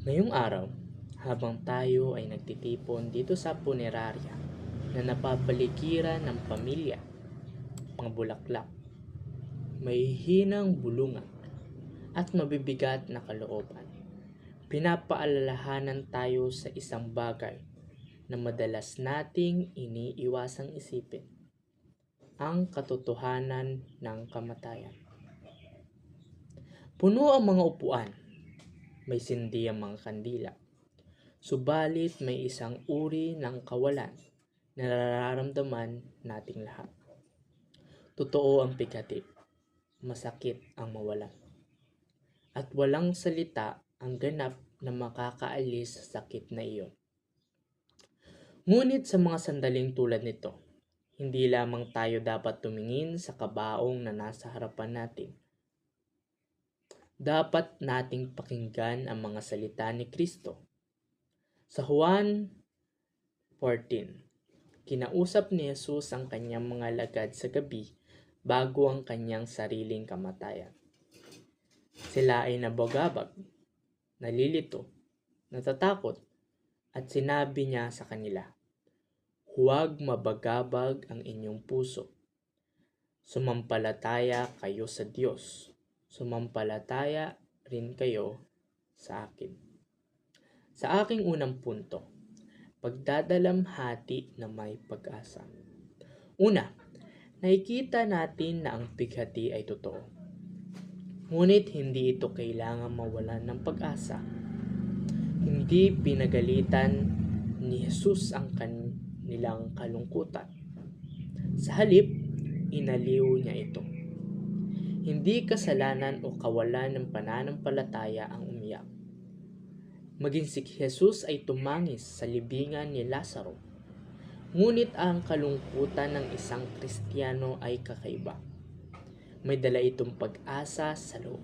Ngayong araw, habang tayo ay nagtitipon dito sa punerarya na napapaligiran ng pamilya, mga bulaklak, may hinang bulungan at mabibigat na kalooban, pinapaalalahanan tayo sa isang bagay na madalas nating iniiwasang isipin, ang katotohanan ng kamatayan. Puno ang mga upuan, may sindi ang mga kandila, subalit may isang uri ng kawalan na nararamdaman nating lahat. Totoo ang pighati, masakit ang mawalan, at walang salita ang ganap na makakaalis sa sakit na iyon. Ngunit sa mga sandaling tulad nito, hindi lamang tayo dapat tumingin sa kabaong na nasa harapan natin. Dapat nating pakinggan ang mga salita ni Kristo. Sa Juan 14, kinausap ni Jesus ang kanyang mga alagad sa gabi bago ang kanyang sariling kamatayan. Sila ay nabagabag, nalilito, natatakot, at sinabi niya sa kanila, "Huwag mabagabag ang inyong puso. Sumampalataya kayo sa Diyos. Sumampalataya rin kayo sa akin." Sa aking unang punto, pagdadalamhati na may pag-asa. Una, nakikita natin na ang pighati ay totoo. Ngunit hindi ito kailangan mawalan ng pag-asa. Hindi pinagalitan ni Jesus ang kanilang kalungkutan. Sa halip, inaliw niya ito. Hindi kasalanan o kawalan ng pananampalataya ang umiyak. Maging si Jesus ay tumangis sa libingan ni Lazaro. Ngunit ang kalungkutan ng isang Kristiyano ay kakaiba. May dala itong pag-asa sa loob.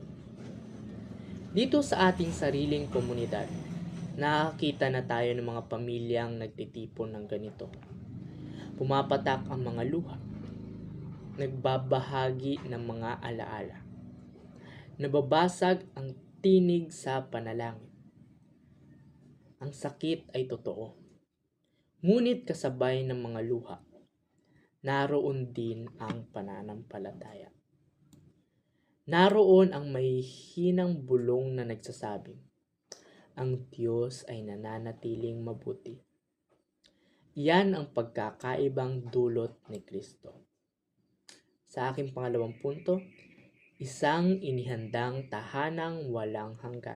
Dito sa ating sariling komunidad, nakakita na tayo ng mga pamilyang nagtitipon ng ganito. Pumapatak ang mga luha. Nagbabahagi ng mga alaala. Nababasag ang tinig sa panalangin. Ang sakit ay totoo. Ngunit kasabay ng mga luha, naroon din ang pananampalataya. Naroon ang may hinang bulong na nagsasabing, ang Diyos ay nananatiling mabuti. Iyan ang pagkakaibang dulot ni Kristo. Sa aking pangalawang punto, isang inihandang tahanang walang hanggan.